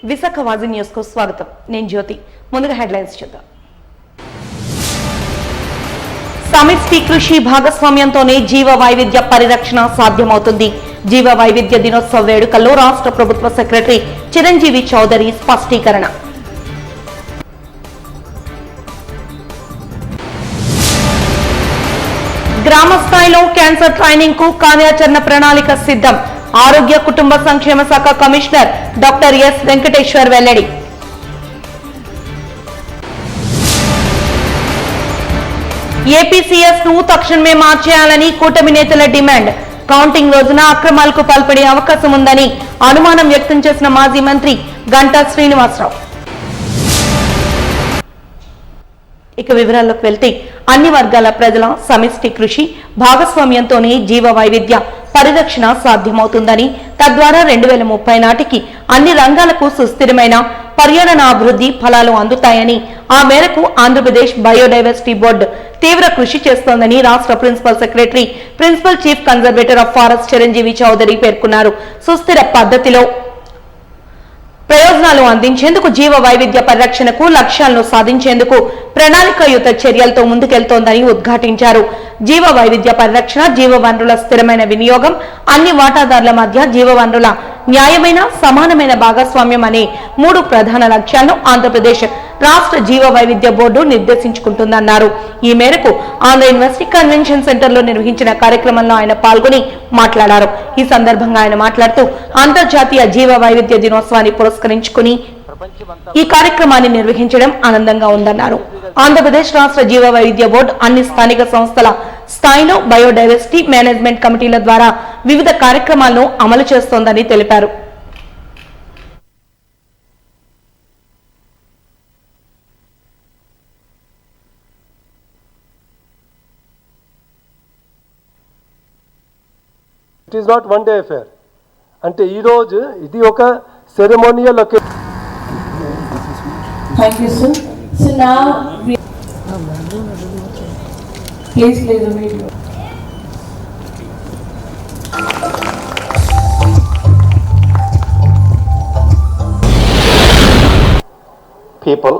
Visakha వాజీ news కు స్వాగతం. నేను జ్యోతి. ముందుగా హెడ్లైన్స్ చూద్దాం. సమిష్టి కృషి భాగస్వామ్యంతోనే జీవ వైవిధ్య పరిరక్షణ సాధ్యమవుతుంది. జీవ వైవిధ్య దినోత్సవ వేడుకల్లో రాష్ట్ర ప్రభుత్వ సెక్రటరీ చిరంజీవి చౌదరి స్పష్టీకరణ. గ్రామ స్థాయిలో క్యాన్సర్ ట్రైనింగ్ కు కార్యాచరణ ప్రణాళిక సిద్ధం. ఆరోగ్య కుటుంబ సంక్షేమ శాఖ కమిషనర్ డాక్టర్ ఎస్ వెంకటేశ్వర్ వెల్లడి. ఏపీసీఎస్ ను తక్షణమే మార్చేయాలని కూటమి నేతల డిమాండ్. కౌంటింగ్ రోజున అక్రమాలకు పాల్పడే అవకాశం ఉందని అనుమానం వ్యక్తం చేసిన మాజీ మంత్రి గంటా శ్రీనివాసరావు. ఇక వివరాల్లోకి వెళ్తే అన్ని వర్గాల ప్రజల సమిష్టి కృషి భాగస్వామ్యంతోనే జీవ వైవిధ్య పరిరక్షణ సాధ్యమవుతుందని, తద్వారా 2030 నాటికి అన్ని రంగాలకు సుస్థిరమైన పర్యావరణాభివృద్ధి ఫలాలు అందుతాయని, ఆ మేరకు ఆంధ్రప్రదేశ్ బయోడైవర్సిటీ బోర్డు తీవ్ర కృషి చేస్తోందని రాష్ట్ర principal secretary, principal chief conservator of forest Chiranjeevi Chowdary పేర్కొన్నారు. సుస్థిర పద్ధతిలో ప్రయోజనాలు అందించేందుకు, జీవ వైవిధ్య పరిరక్షణకు లక్ష్యాలను సాధించేందుకు ప్రణాళికాయుత చర్యలతో ముందుకెళ్తోందని ఉద్ఘాటించారు. జీవ వైవిధ్య పరిరక్షణ, జీవ వనరుల స్థిరమైన వినియోగం, అన్ని వాటాదారుల మధ్య జీవ వనరుల న్యాయమైన సమానమైన భాగస్వామ్యం అనే 3 ప్రధాన లక్ష్యాలను ఆంధ్రప్రదేశ్ రాష్ట్ర జీవ వైవిధ్య బోర్డు నిర్దేశించుకుంటుందన్నారు. ఈ మేరకు ఆంధ్ర యూనివర్సిటీ కన్వెన్షన్ సెంటర్ లో నిర్వహించిన కార్యక్రమంలో ఆయన పాల్గొని మాట్లాడారు. ఈ సందర్భంగా ఆయన మాట్లాడుతూ, అంతర్జాతీయ జీవ వైవిధ్య దినోత్సవాన్ని పురస్కరించుకుని ఈ కార్యక్రమాన్ని నిర్వహించడం ఆనందంగా ఉందన్నారు. ఆంధ్రప్రదేశ్ రాష్ట్ర జీవ వైవిధ్య బోర్డు అన్ని స్థానిక సంస్థల స్థాయిలో బయోడైవర్సిటీ మేనేజ్మెంట్ కమిటీల ద్వారా వివిధ కార్యక్రమాలను అమలు చేస్తోందని తెలిపారు. It is not one day affair. అంటే ఈ రోజు ఇది ఒక ceremonial occasion. Thank you, sir. So now, please play the video. People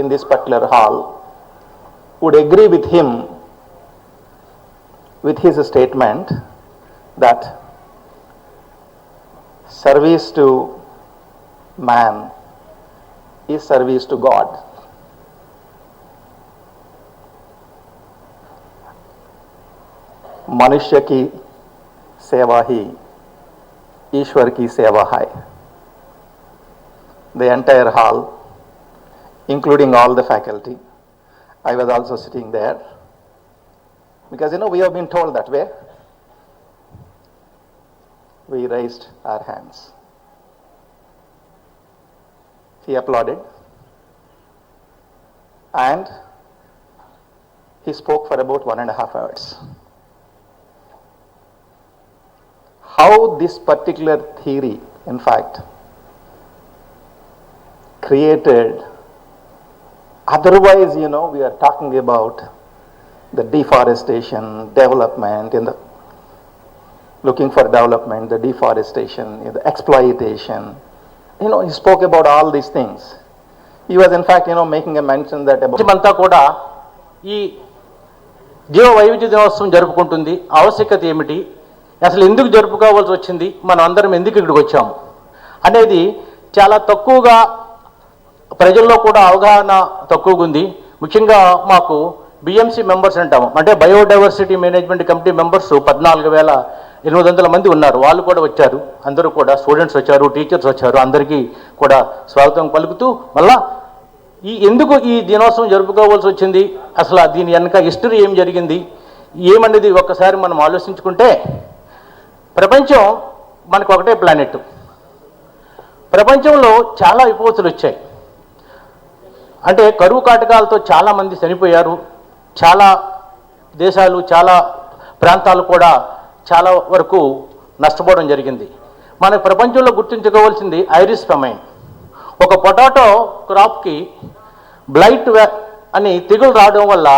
in this particular hall would agree with him, with his statement that service to man is service to God. मनुष्य की सेवा ही ईश्वर की सेवा है. The entire hall, including all the faculty, I was also sitting there, because we have been told that way. We raised our hands. He applauded and he spoke for about 1.5 hours. How this particular theory, in fact, created, otherwise, we are talking about the deforestation, development, looking for development, the deforestation, the exploitation. He spoke about all these things. He was in fact, making a mention that అంతా కూడా ఈ జీవ వైవిధ్య దినోత్సవం జరుపుకుంటుంది. ఆవశ్యకత ఏమిటి, అసలు ఎందుకు జరుపుకోవాల్సి వచ్చింది, మనం అందరం ఎందుకు ఇక్కడికి వచ్చాము అనేది చాలా తక్కువగా ప్రజల్లో కూడా అవగాహన తక్కువగా ఉంది. ముఖ్యంగా మాకు బిఎంసి మెంబర్స్ అంటాము, అంటే బయోడైవర్సిటీ మేనేజ్మెంట్ కమిటీ మెంబర్స్ 14,800 మంది ఉన్నారు. వాళ్ళు కూడా వచ్చారు, అందరూ కూడా స్టూడెంట్స్ వచ్చారు, టీచర్స్ వచ్చారు. అందరికీ కూడా స్వాగతం పలుకుతూ మళ్ళా ఎందుకు ఈ దినోత్సవం జరుపుకోవాల్సి వచ్చింది, అసలు దీని వెనక హిస్టరీ ఏం జరిగింది ఏమనేది ఒక్కసారి మనం ఆలోచించుకుంటే, ప్రపంచం మనకు ఒకటే ప్లానెట్. ప్రపంచంలో చాలా విపత్తులు వచ్చాయి. అంటే కరువు కాటకాలతో చాలామంది చనిపోయారు. చాలా దేశాలు, చాలా ప్రాంతాలు కూడా చాలా వరకు నష్టపోవడం జరిగింది. మన ప్రపంచంలో గుర్తుంచుకోవాల్సింది ఐరిస్ ఫెమైన్. ఒక పొటాటో క్రాప్కి బ్లైట్ అని తెగులు రావడం వల్ల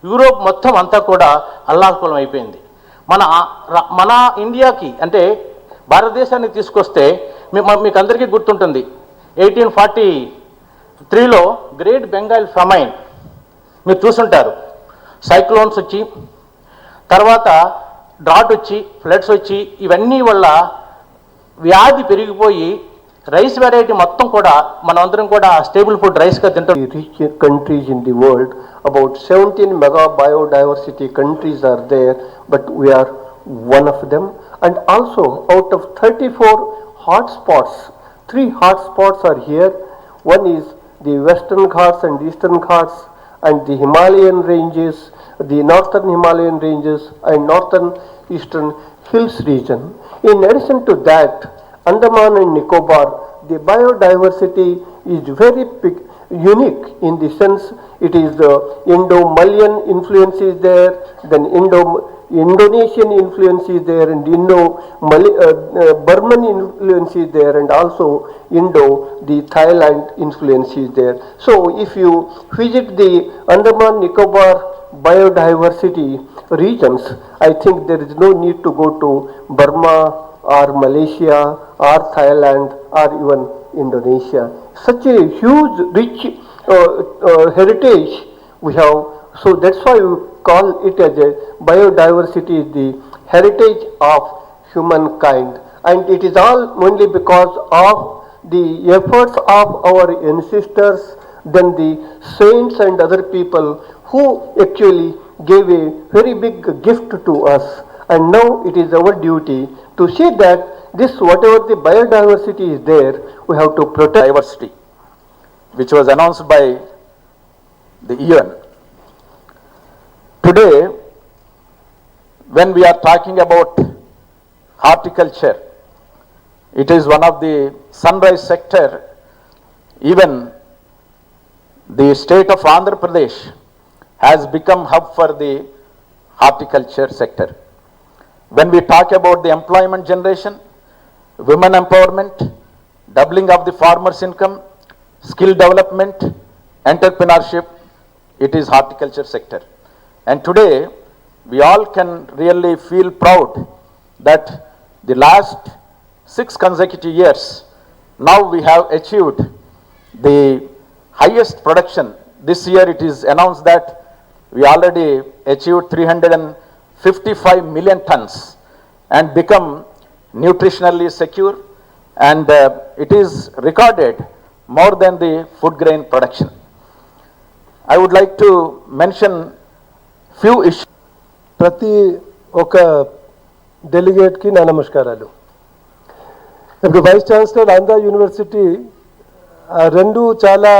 యూరోప్ మొత్తం అంతా కూడా అల్లాకులం అయిపోయింది. మన ఇండియాకి అంటే భారతదేశానికి తీసుకొస్తే మీకు అందరికీ గుర్తుంటుంది, 1843లో గ్రేట్ బెంగాల్ ఫెమైన్ మీరు చూసుంటారు. సైక్లోన్స్ వచ్చి తర్వాత డ్రాట్ వచ్చి ఫ్లడ్స్ వచ్చి ఇవన్నీ వల్ల వ్యాధి పెరిగిపోయి రైస్ వెరైటీ మొత్తం కూడా మనమందరం కూడా స్టేబుల్ ఫుడ్ రైస్గా తింటాం. Rich countries in the world, about 17 mega biodiversity countries are there, but we are one of them. And also out of 34 hotspots, 3 hotspots are here. One is the Western Ghats and Eastern Ghats and the Himalayan ranges, the Northern Himalayan ranges and Northern Eastern Hills region. In addition to that, Andaman and Nicobar, the biodiversity is very unique in the sense it is the Indo-Malayan influence is there, then Indonesian influence is there, and Burman influence is there, and also the Thailand influence is there. So if you visit the Andaman Nicobar biodiversity regions, I think there is no need to go to Burma or Malaysia or Thailand or even Indonesia. Such a huge rich heritage we have, so that's why we call it as a biodiversity is the heritage of humankind, and it is all only because of the efforts of our ancestors, then the saints and other people who actually gave a very big gift to us, and now it is our duty to see that this whatever the biodiversity is there, we have to protect. Diversity, which was announced by the UN. Today, when we are talking about horticulture, it is one of the sunrise sector. Even the state of Andhra Pradesh has become hub for the horticulture sector. When we talk about the employment generation, women empowerment, doubling of the farmers' income, skill development, entrepreneurship, it is horticulture sector. And today, we all can really feel proud that the last 6 consecutive years, now we have achieved the highest production. This year it is announced that we already achieved 355 million tons and become nutritionally secure, and it is recorded more than the food grain production. I would like to mention few issues. ప్రతి ఒక డెలిగేట్కి నా నమస్కారాలు. ఇప్పుడు vice chancellor Andhra university రెండు చాలా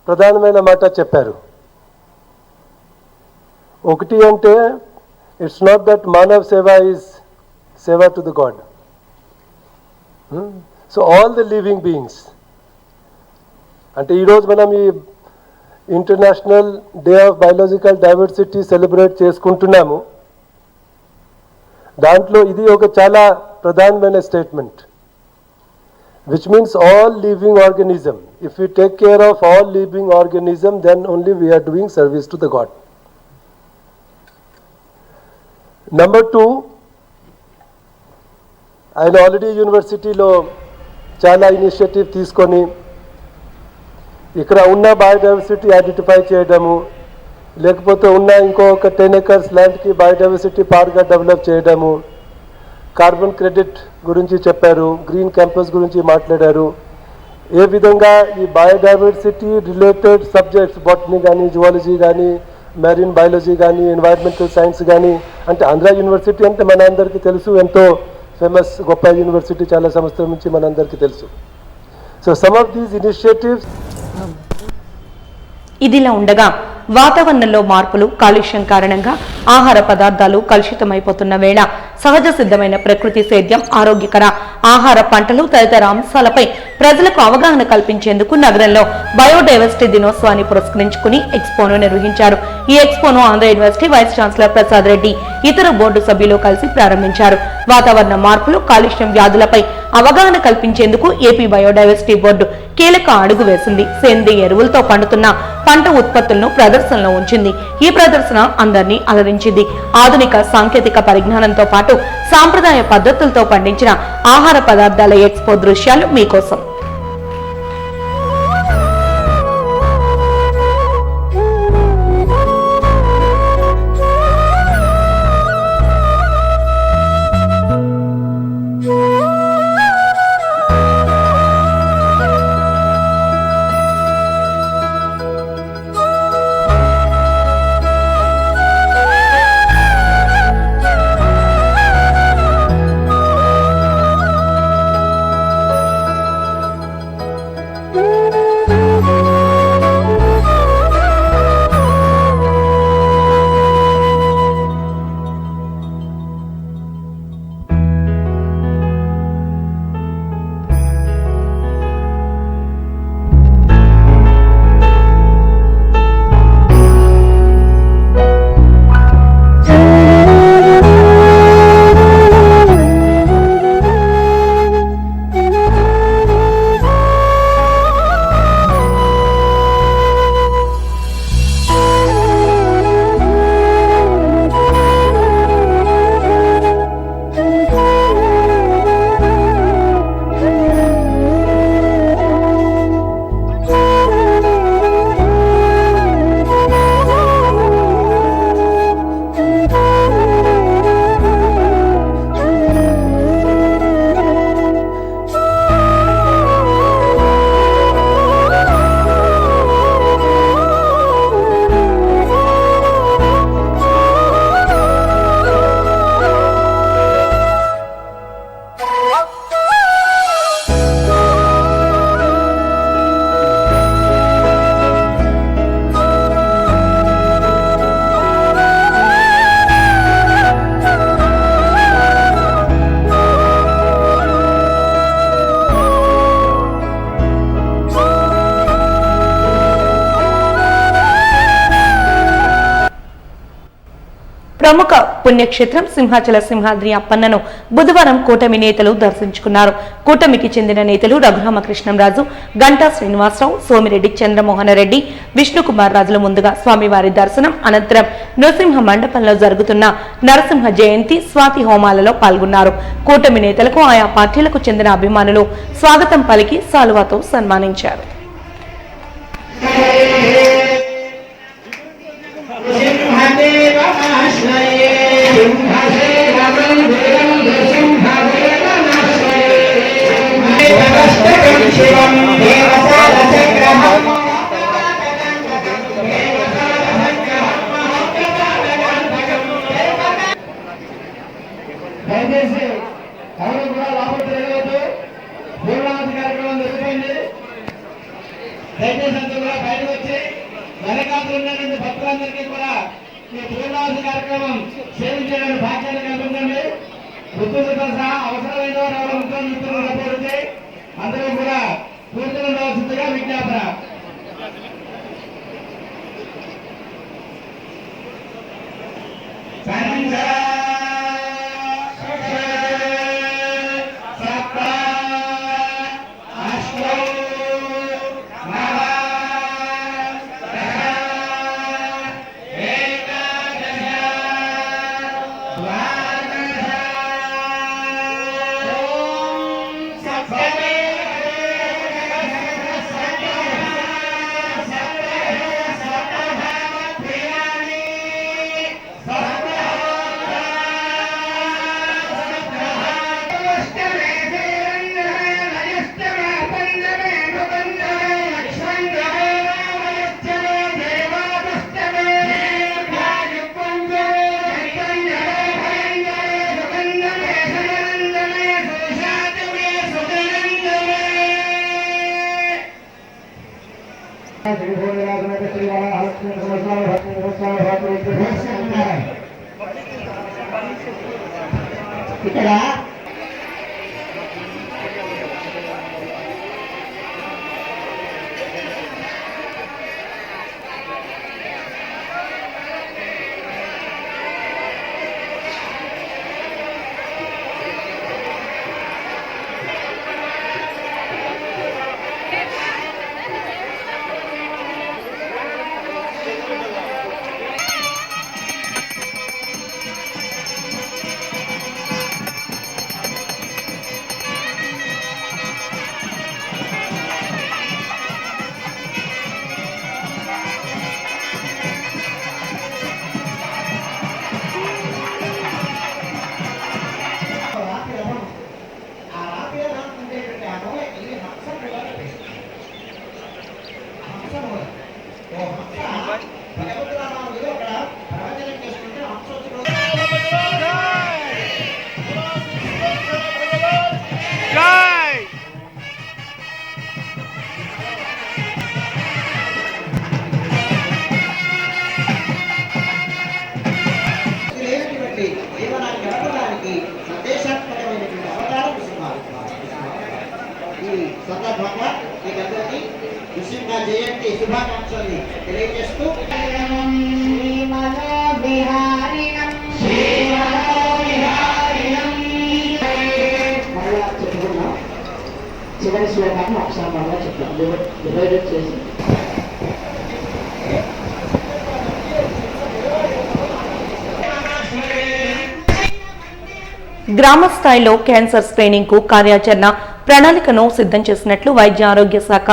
ప్రధానమైన మాట చెప్పారు. ఒకటి అంటే ఇట్స్ నాట్ దట్ మానవ్ సేవ ఈజ్ సేవ to the God. So all the living beings అంటే ఈరోజు మనం ఈ international day of biological diversity celebrate చేసుకుంటున్నాము. దాంట్లో ఇది ఒక చాలా ప్రధానమైన statement, which means all living organism. If we take care of all living organism, then only we are doing service to the God. Number 2, ఆయన ఆల్రెడీ యూనివర్సిటీలో చాలా initiative తీసుకొని ఇక్కడ ఉన్న బయోడైవర్సిటీ ఐడెంటిఫై చేయడము, లేకపోతే ఉన్న ఇంకొక 10 acres ల్యాండ్కి బయోడైవర్సిటీ పార్క్గా డెవలప్ చేయడము, కార్బన్ క్రెడిట్ గురించి చెప్పారు, గ్రీన్ క్యాంపస్ గురించి మాట్లాడారు. ఏ విధంగా ఈ బయోడైవర్సిటీ రిలేటెడ్ సబ్జెక్ట్స్ బాటనీ కానీ, జువాలజీ కానీ, మెరీన్ బయాలజీ కానీ, ఎన్వైర్న్మెంటల్ సైన్స్ కానీ, అంటే ఆంధ్ర యూనివర్సిటీ అంటే మన అందరికీ తెలుసు, ఎంతో ఫేమస్ గొప్ప యూనివర్సిటీ, చాలా సంవత్సరాల నుంచి మనందరికీ తెలుసు. So some of these initiatives. ఇదిలా ఉండగా వాతావరణంలో మార్పులు, కాలుష్యం కారణంగా ఆహార పదార్థాలు కలుషితమైపోతున్న వేళ సహజ సిద్ధమైన ప్రకృతి సేద్యం, ఆరోగ్యకర ఆహార పంటలు తదితర అంశాలపై ప్రజలకు అవగాహన కల్పించేందుకు నగరంలో బయోడైవర్సిటీ దినోత్సవాన్ని పురస్కరించుకుని ఎక్స్పోను నిర్వహించారు. ఈ ఎక్స్పోను Andhra university vice chancellor Prasad Reddy ఇతర బోర్డు సభ్యులు కలిసి ప్రారంభించారు. వాతావరణ మార్పులు, కాలుష్యం, వ్యాధులపై అవగాహన కల్పించేందుకు ఏపీ బయోడైవర్సిటీ బోర్డు కీలక అడుగు వేసింది. సేంద్రియ ఎరువులతో పండుతున్న పంట ఉత్పత్తులను ప్రదర్శనలో ఉంచింది. ఈ ప్రదర్శన అందరినీ అలరించింది. ఆధునిక సాంకేతిక పరిజ్ఞానంతో పాటు సాంప్రదాయ పద్ధతులతో పండించిన ఆహార పదార్థాల ఎక్స్పో దృశ్యాలు మీకోసం. ప్రముఖ పుణ్యక్షేత్రం సింహాచల సింహాద్రి అప్పన్నను బుధవారం కూటమి నేతలు దర్శించుకున్నారు. కూటమికి చెందిన నేతలు రఘురామకృష్ణంరాజు, గంటా శ్రీనివాసరావు, సోమిరెడ్డి చంద్రమోహన్ రెడ్డి, విష్ణుకుమార్ రాజుల ముందుగా స్వామివారి దర్శనం అనంతరం నృసింహ మండపంలో జరుగుతున్న నరసింహ జయంతి స్వాతి హోమాలలో పాల్గొన్నారు. కూటమి నేతలకు ఆయా పార్టీలకు చెందిన అభిమానులు స్వాగతం పలికి సాలువాతో సన్మానించారు. దయచేసి ఎవరు కూడా లోపలికి తిరగవద్దు. పూర్ణావతి కార్యక్రమం జరుగుతుంది. దయచేసి అంతా కూడా బయటకు వచ్చి వెనకాతలు ఉన్నటువంటి భక్తులందరికీ కూడా ఈ పూర్ణావతి కార్యక్రమం సేవించడానికి భాగ్యాన్ని కల్పించండి. వృత్తులతో సహా అవసరమైన వారు ఎవరు వృత్తులు సపోర్ట్ అందరూ కూడా పూర్తిగా ఉండవలసిందిగా విజ్ఞాపన. ఇక్కడ సందర్భంగా మీకందరికీ నృసింహ జయంతి శుభాకాంక్షలు తెలియజేస్తూ మరలా చెప్పుకున్నాం. చివరి శ్లోకాన్ని ఒకసారి మరలా చెప్తాం డివైడెడ్ చేసి. గ్రామ స్థాయిలో క్యాన్సర్ స్క్రీనింగ్ కు కార్యాచరణ ప్రణాళికను సిద్ధం చేసినట్లు వైద్య ఆరోగ్య శాఖ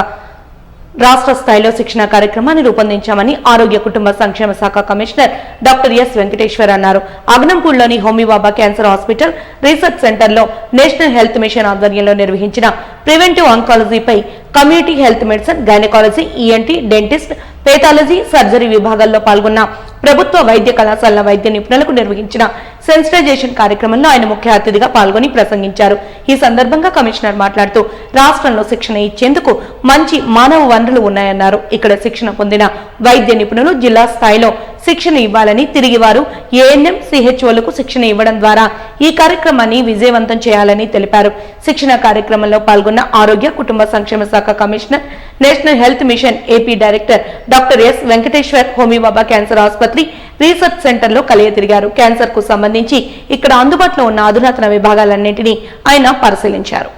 రాష్ట్ర స్థాయిలో శిక్షణ కార్యక్రమాన్ని రూపొందించామని ఆరోగ్య కుటుంబ సంక్షేమ శాఖ కమిషనర్ డాక్టర్ ఎస్ వెంకటేశ్వర్ అన్నారు. అగ్నంపూర్లోని హోమీబాబా క్యాన్సర్ హాస్పిటల్ రీసెర్చ్ సెంటర్లో నేషనల్ హెల్త్ మిషన్ ఆధ్వర్యంలో నిర్వహించిన ప్రివెంటివ్ ఆంకాలజీపై community health medicine, gynaecology, ENT, dentist, pathology, surgery విభాగాల్లో పాల్గొన్న ప్రభుత్వ వైద్య కళాశాల వైద్య నిపుణులకు నిర్వహించిన సెన్సిటైజేషన్ కార్యక్రమంలో ఆయన ముఖ్య అతిథిగా పాల్గొని ప్రసంగించారు. ఈ సందర్భంగా కమిషనర్ మాట్లాడుతూ రాష్ట్రంలో శిక్షణ ఇచ్చేందుకు మంచి మానవ వనరులు ఉన్నాయన్నారు. ఇక్కడ శిక్షణ పొందిన వైద్య నిపుణులు జిల్లా స్థాయిలో శిక్షణ ఇవ్వాలని, తిరిగి వారు ఏఎన్ఎం, సిహెచ్ఓలకు శిక్షణ ఇవ్వడం ద్వారా ఈ కార్యక్రమాన్ని విజయవంతం చేయాలని తెలిపారు. శిక్షణ కార్యక్రమంలో పాల్గొన్న ఆరోగ్య కుటుంబ సంక్షేమ శాఖ commissioner, national health machine AP director doctor S Venkateshwar Homi Bhabha cancer ఆసుపత్రి రీసెర్చ్ సెంటర్ లో కలియ తిరిగారు. క్యాన్సర్ కు సంబంధించి ఇక్కడ అందుబాటులో ఉన్న అధునాతన విభాగాలన్నింటినీ ఆయన పరిశీలించారు.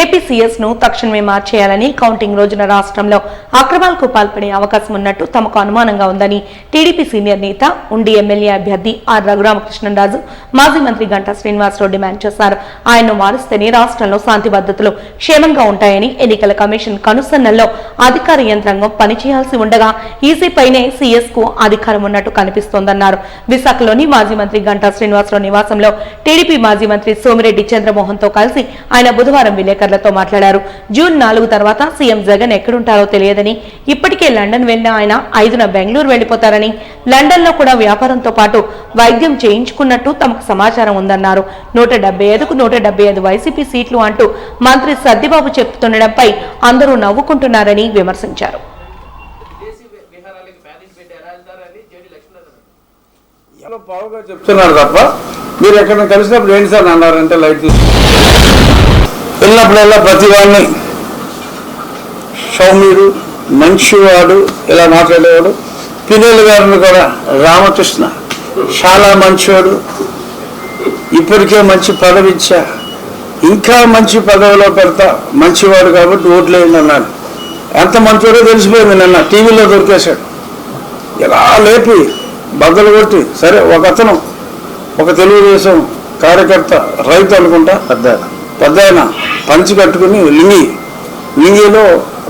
ఏపీసీఎస్ ను తక్షణమే మార్చేయాలని, కౌంటింగ్ రోజున రాష్ట్రంలో అక్రమాలకు పాల్పడే అవకాశం ఉన్నట్టు తమకు అనుమానంగా ఉందని టీడీపీ సీనియర్ నేత, ఉండి ఎమ్మెల్యే అభ్యర్థి ఆర్ రఘురామకృష్ణరాజు మాజీ మంత్రి గంటా శ్రీనివాసరావు డిమాండ్ చేశారు. ఆయన్ను మారుస్తేనే రాష్ట్రంలో శాంతి భద్రతలు క్షేమంగా ఉంటాయని, ఎన్నికల కమిషన్ కనుసన్నల్లో అధికార యంత్రాంగం పనిచేయాల్సి ఉండగా ఈసీపైనే సీఎస్ కు అధికారం ఉన్నట్టు కనిపిస్తోందన్నారు. విశాఖలోని మాజీ మంత్రి గంటా శ్రీనివాసరావు నివాసంలో టీడీపీ మాజీ మంత్రి సోమిరెడ్డి చంద్రమోహన్ తో కలిసి ఆయన బుధవారం విలేకరులతో మాట్లాడారు. జూన్ 4 తర్వాత సీఎం జగన్ ఎక్కడుంటారో తెలియదని, ఇప్పటికే లండన్ వెళ్లిన ఆయన 5న బెంగళూరు వెళ్లిపోతారని, లండన్ లో కూడా వ్యాపారంతో పాటు వైద్యం చేయించుకున్నట్టు తమకు సమాచారం ఉందన్నారు. 175కు 175 వైసీపీ సీట్లు అంటూ మంత్రి సద్దిబాబు చెప్తుండడంపై అందరూ నవ్వుకుంటున్నారని విమర్శించారు. చెప్తున్నారు తప్ప మీరు ఎక్కడ కలిసినప్పుడు ఏంటి సార్ అన్నారంటే లైట్ వెళ్ళినప్పుడల్లా ప్రతి వాడిని సౌమ్యుడు, మంచివాడు ఇలా మాట్లాడేవాడు. పిల్లలు గారిని కూడా రామకృష్ణ చాలా మంచివాడు, ఇప్పటికే మంచి పదవి ఇచ్చా, ఇంకా మంచి పదవిలో పెడతా, మంచివాడు కాబట్టి ఓట్లేయండి అన్నాడు. ఎంత మంచివాడో తెలిసిపోయింది. నిన్న టీవీలో దొరికేశాడు. ఇలా లేపి బద్దలు కొట్టి, సరే ఒక అతను ఒక తెలుగుదేశం కార్యకర్త, రైతు అనుకుంటా, పెద్ద ఆయన పంచి కట్టుకుని లింగిలో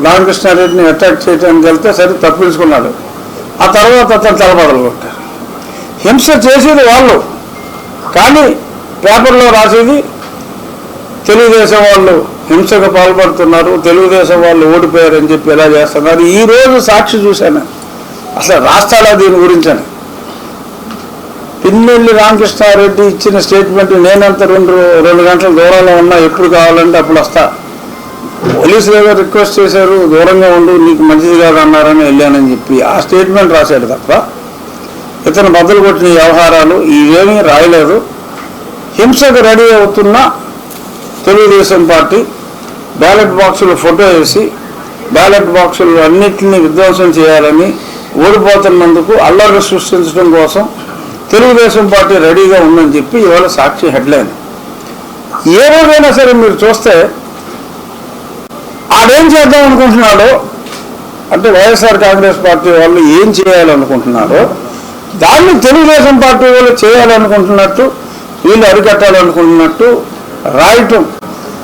రామకృష్ణారెడ్డిని అటాక్ చేయడానికి వెళ్తే సరే తప్పించుకున్నాడు. ఆ తర్వాత అతను తలబదలు కొట్టారు. హింస చేసేది వాళ్ళు, కానీ పేపర్లో రాసేది తెలుగుదేశం వాళ్ళు హింసకు పాల్పడుతున్నారు, తెలుగుదేశం వాళ్ళు ఓడిపోయారని చెప్పి ఎలా చేస్తున్నారు. ఈరోజు సాక్షి చూశాను, అసలు రాష్ట్రాల దీని గురించని. పిన్నెల్లి రామకృష్ణారెడ్డి ఇచ్చిన స్టేట్మెంట్, నేనంత రెండు గంటల దూరంలో ఉన్నా, ఎప్పుడు కావాలంటే అప్పుడు వస్తా, పోలీసులు ఏదో రిక్వెస్ట్ చేశారు, దూరంగా ఉండు, నీకు మంచిది కాదు అన్నారని వెళ్ళానని చెప్పి ఆ స్టేట్మెంట్ రాశాడు తప్ప ఇతను బదులు కొట్టిన వ్యవహారాలు ఇవేమీ రాయలేదు. హింసకు రెడీ అవుతున్న తెలుగుదేశం పార్టీ బ్యాలెట్ బాక్సులు ఫోటో వేసి బ్యాలెట్ బాక్సులు అన్నింటినీ విధ్వంసం చేయాలని, ఓడిపోతున్నందుకు అల్లర్లు సృష్టించడం కోసం తెలుగుదేశం పార్టీ రెడీగా ఉందని చెప్పి ఇవాళ సాక్షి హెడ్లైన్. ఏ రోజైనా సరే మీరు చూస్తే ఆడేం చేద్దాం అనుకుంటున్నాడో, అంటే వైఎస్ఆర్ కాంగ్రెస్ పార్టీ వాళ్ళు ఏం చేయాలనుకుంటున్నారో దాన్ని తెలుగుదేశం పార్టీ వాళ్ళు చేయాలనుకుంటున్నట్టు, వీళ్ళు అరికట్టాలనుకుంటున్నట్టు రాయటం.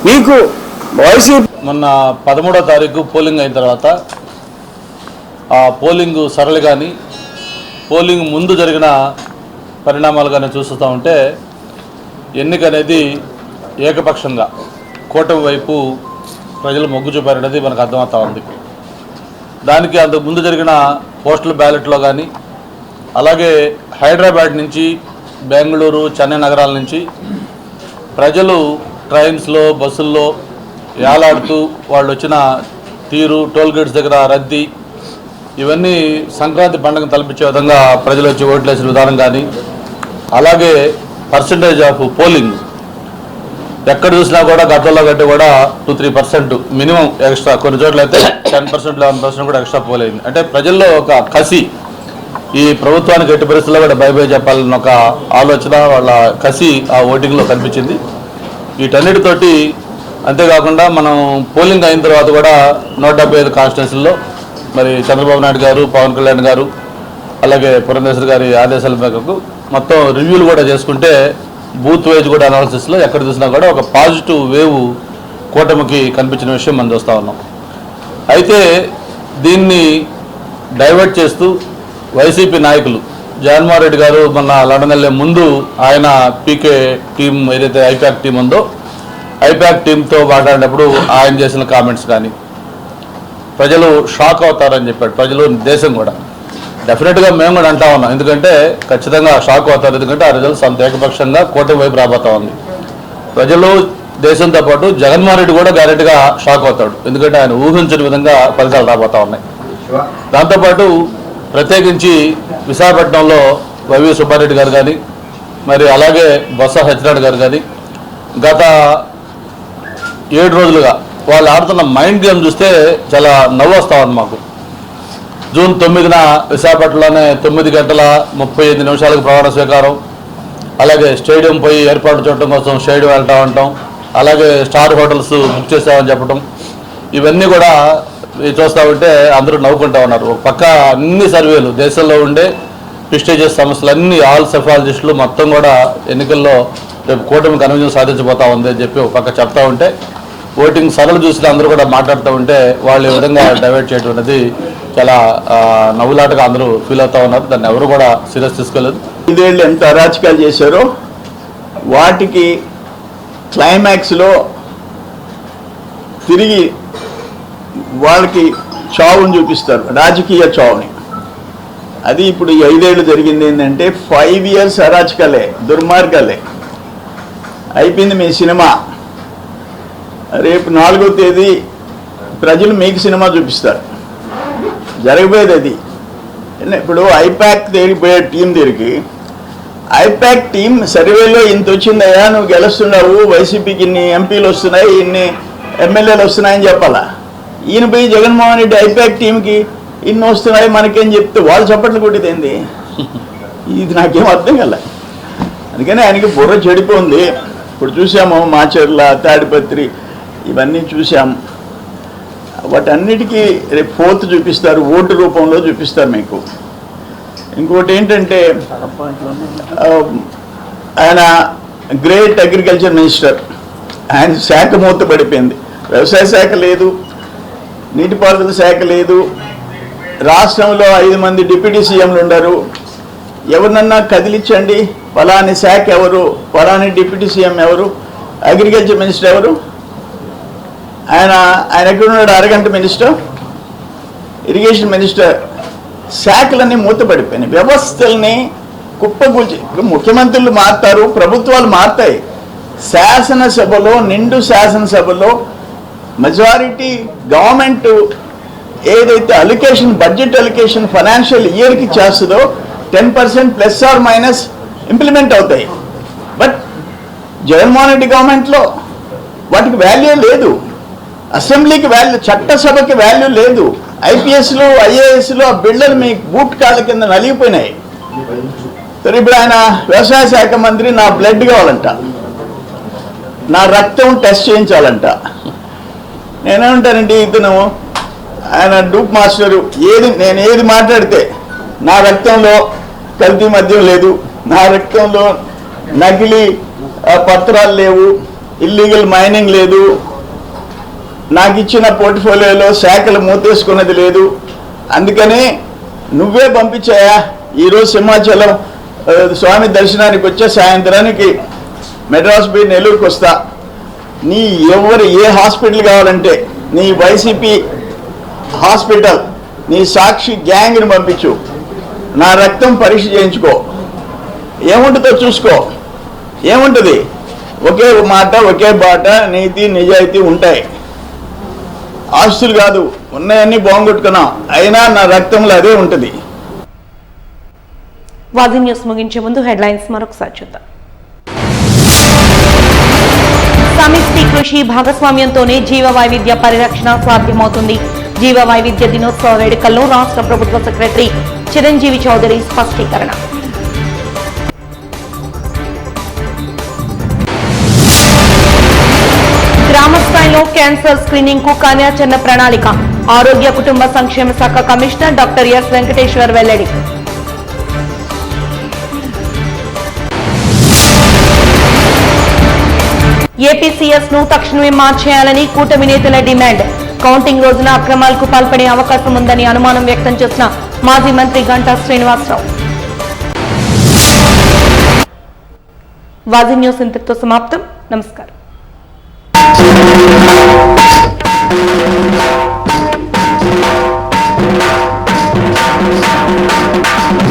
మీకు వైసీపీ మొన్న 13వ తారీఖు పోలింగ్ అయిన తర్వాత ఆ పోలింగ్ సరళి కానీ పోలింగ్ ముందు జరిగిన పరిణామాలు కానీ చూస్తూ ఉంటే ఎన్నిక అనేది ఏకపక్షంగా కూటమి వైపు ప్రజలు మొగ్గు చూపారనేది మనకు అర్థమవుతా ఉంది. దానికి అంతకు ముందు జరిగిన పోస్టల్ బ్యాలెట్లో కానీ, అలాగే హైదరాబాద్ నుంచి బెంగళూరు, చెన్నై నగరాల నుంచి ప్రజలు ట్రైన్స్లో, బస్సుల్లో ఏలాడుతూ వాళ్ళు వచ్చిన తీరు, టోల్ గేట్స్ దగ్గర రద్దీ, ఇవన్నీ సంక్రాంతి పండుగను తలపించే విధంగా ప్రజలు వచ్చి ఓట్లేసిన విధానం కానీ, అలాగే పర్సంటేజ్ ఆఫ్ పోలింగ్ ఎక్కడ చూసినా కూడా గతంలో కంటే కూడా 2-3% మినిమం ఎక్స్ట్రా, కొన్ని చోట్ల అయితే 10%, 11% కూడా ఎక్స్ట్రా పోలేదు. అంటే ప్రజల్లో ఒక కసి, ఈ ప్రభుత్వానికి ఎట్టి పరిస్థితుల్లో కూడా బై చెప్పాలన్న ఒక ఆలోచన, వాళ్ళ కసి ఆ ఓటింగ్లో కనిపించింది. వీటన్నిటితోటి అంతేకాకుండా మనం పోలింగ్ అయిన తర్వాత కూడా 175 కాన్స్టిట్యున్సీల్లో మరి చంద్రబాబు నాయుడు గారు, పవన్ కళ్యాణ్ గారు, అలాగే పురంధేశ్వరి గారి ఆదేశాల మేరకు మొత్తం రివ్యూలు కూడా చేసుకుంటే బూత్ వైజ్ కూడా అనాలిసిస్లో ఎక్కడ చూసినా కూడా ఒక పాజిటివ్ వేవ్ కూటమికి కనిపించిన విషయం మనం చూస్తూ ఉన్నాం. అయితే దీన్ని డైవర్ట్ చేస్తూ వైసీపీ నాయకులు, జగన్మోహన్ రెడ్డి గారు మొన్న లండన్ వెళ్ళే ముందు ఆయన పీకే టీం ఏదైతే ఐపాక్ టీం ఉందో ఐపాక్ టీంతో మాట్లాడినప్పుడు ఆయన చేసిన కామెంట్స్ కానీ ప్రజలు షాక్ అవుతారని చెప్పాడు. ప్రజలు, దేశం కూడా డెఫినెట్గా మేము కూడా అంటా ఉన్నాం. ఎందుకంటే ఖచ్చితంగా షాక్ అవుతారు. ఎందుకంటే ఆ రిజల్ట్స్ అంత ఏకపక్షంగా కూటమి వైపు రాబోతా ఉంది. ప్రజలు, దేశంతో పాటు జగన్మోహన్ రెడ్డి కూడా గ్యారెంటీగా షాక్ అవుతాడు. ఎందుకంటే ఆయన ఊహించిన విధంగా ఫలితాలు రాబోతా ఉన్నాయి. దాంతోపాటు ప్రత్యేకించి విశాఖపట్నంలో వైవి సుబ్బారెడ్డి గారు కానీ, మరి అలాగే బొత్స సత్యనారాయణ గారు కానీ గత 7 రోజులుగా వాళ్ళు ఆడుతున్న మైండ్ గేమ్ చూస్తే చాలా నవ్వు వస్తూ ఉంది మాకు. జూన్ 9న విశాఖపట్నంలోనే 9:35 ప్రమాణ స్వీకారం, అలాగే స్టేడియం పోయి ఏర్పాటు చేయడం కోసం స్టేడియం వెళ్తా ఉంటాం, అలాగే స్టార్ హోటల్స్ బుక్ చేస్తామని చెప్పడం, ఇవన్నీ కూడా చూస్తూ ఉంటే అందరూ నవ్వుకుంటూ ఉన్నారు. ఒక పక్క అన్ని సర్వేలు, దేశంలో ఉండే ప్రెస్టీజియస్ సంస్థలన్నీ, ఆల్ సెఫాలజిస్టులు మొత్తం కూడా ఎన్నికల్లో రేపు కూటమి కన్వెన్షన్ సాధించబోతా ఉంది అని చెప్పి ఒక పక్క చెప్తా ఉంటే, ఓటింగ్ సరళ చూసిన అందరూ కూడా మాట్లాడుతూ ఉంటే వాళ్ళు ఈ విధంగా డైవర్ట్ చేయడం అనేది చాలా నవ్వులాటగా అందరూ ఫీల్ అవుతూ ఉన్నారు. దాన్ని ఎవరు కూడా సీరియస్ తీసుకోలేదు. 5 ఏళ్ళు ఎంత అరాచకాలు చేశారో వాటికి క్లైమాక్స్లో తిరిగి వాళ్ళకి చావుని చూపిస్తారు, రాజకీయ చావుని. అది ఇప్పుడు 5 ఏళ్ళు జరిగింది ఏంటంటే 5 years అరాచకాలే, దుర్మార్గాలే. అయిపోయింది మీ సినిమా. రేపు 4వ తేదీ ప్రజలు మీకు సినిమా చూపిస్తారు. జరగబోయేది అది. ఇప్పుడు ఐపాక్ తేలిపోయే టీం దగ్గరికి, ఐపాక్ టీం సర్వేలో ఇంత వచ్చిందయ్యా, నువ్వు గెలుస్తున్నావు, వైసీపీకి ఇన్ని ఎంపీలు వస్తున్నాయి, ఇన్ని ఎమ్మెల్యేలు వస్తున్నాయని చెప్పాలా. ఈయన పోయి జగన్మోహన్ రెడ్డి ఐపాక్ టీంకి ఇన్ని వస్తున్నాయి మనకేం చెప్తే వాళ్ళు చప్పట్లు కొట్టేదేంది? ఇది నాకేం అర్థం కల. అందుకని ఆయనకి బుర్ర చెడిపోయింది. ఇప్పుడు చూసాము మాచర్ల, తాడిపత్రి, ఇవన్నీ చూసాం. వాటన్నిటికీ రేపు 4th చూపిస్తారు, ఓటు రూపంలో చూపిస్తారు మీకు. ఇంకోటి ఏంటంటే ఆయన గ్రేట్ అగ్రికల్చర్ మినిస్టర్, ఆయన శాఖ మూత పడిపోయింది. వ్యవసాయ శాఖ లేదు, నీటిపారుదల శాఖ లేదు, రాష్ట్రంలో 5 మంది డిప్యూటీ సీఎంలు ఉన్నారు. ఎవరినన్నా కదిలించండి, ఫలాని శాఖ ఎవరు, ఫలాని డిప్యూటీ సీఎం ఎవరు, అగ్రికల్చర్ మినిస్టర్ ఎవరు? ఆయన ఎక్కడున్నాడు? అరగంట మినిస్టర్, ఇరిగేషన్ మినిస్టర్. శాఖలన్నీ మూతపడిపోయినాయి, వ్యవస్థల్ని కుప్పగూల్చి. ఇప్పుడు ముఖ్యమంత్రులు మారుతారు, ప్రభుత్వాలు మారుతాయి. శాసనసభలో, నిండు శాసనసభలో మెజారిటీ గవర్నమెంట్ ఏదైతే అలికేషన్, బడ్జెట్ అలికేషన్ ఫైనాన్షియల్ ఇయర్కి చేస్తుందో 10% ± ఇంప్లిమెంట్ అవుతాయి. బట్ జగన్మోహన్ రెడ్డి గవర్నమెంట్లో వాటికి వాల్యూ లేదు. అసెంబ్లీకి వాల్యూ, చట్టసభకి వాల్యూ లేదు. ఐపీఎస్లు, ఐఏఎస్లు ఆ బిల్డర్ మీ బూట్ కాళ్ళ కింద నలిగిపోయినాయి. సరే, ఇప్పుడు ఆయన వ్యవసాయ శాఖ మంత్రి, నా బ్లడ్ కావాలంట, నా రక్తం టెస్ట్ చేయించాలంట. నేనేమంటానండి, ఇతను ఆయన డూప్ మాస్టరు. నేను ఏది మాట్లాడితే, నా రక్తంలో కల్తీ మద్యం లేదు, నా రక్తంలో నకిలీ పత్రాలు లేవు, ఇల్లీగల్ మైనింగ్ లేదు, నాకు ఇచ్చిన పోర్ట్ఫోలియోలో శాఖలు మూతేసుకున్నది లేదు, అందుకని నువ్వే పంపించాయా. ఈరోజు సింహాచలం స్వామి దర్శనానికి వచ్చే, సాయంత్రానికి మెడ్రాస్ పోయి నెల్లూరుకి వస్తా. నీ ఏ హాస్పిటల్ కావాలంటే, నీ వైసీపీ హాస్పిటల్, నీ సాక్షి గ్యాంగ్ని పంపించు, నా రక్తం పరీక్ష చేయించుకో, ఏముంటుందో చూసుకో. ఏముంటుంది? ఒకే మాట, ఒకే బాట, నీతి నిజాయితీ ఉంటాయి. ఆస్తులు కాదు, ఉన్నాయన్నీ బాగుంగొట్టుకున్నాం, అయినా నా రక్తంలో అదే ఉంటుంది. వాజీ న్యూస్ ముగించే ముందు హెడ్లైన్స్ మరొకసారి చూద్దాం. సమిష్టి కృషి భాగస్వామ్యంతోనే జీవ వైవిధ్య పరిరక్షణ సాధ్యమవుతుంది. జీవ వైవిధ్య దినోత్సవ వేడుకల్లో రాష్ట్ర ప్రభుత్వ సెక్రటరీ చిరంజీవి చౌదరి స్పష్టీకరణ. గ్రామ స్థాయిలో క్యాన్సర్ స్క్రీనింగ్ కు కార్యాచరణ ప్రణాళిక. ఆరోగ్య కుటుంబ సంక్షేమ శాఖ కమిషనర్ డాక్టర్ ఎస్ వెంకటేశ్వర్ వెల్లడి. ఏపీసీఎస్ ను తక్షణమే మార్చేయాలని కూటమి నేతల డిమాండ్. కౌంటింగ్ రోజున అక్రమాలకు పాల్పడే అవకాశం ఉందని అనుమానం వ్యక్తం చేసిన మాజీ మంత్రి గంటా శ్రీనివాసరావు. వాజీ న్యూస్ ఇంతటితో సమాప్తం. నమస్కారం. Thank you.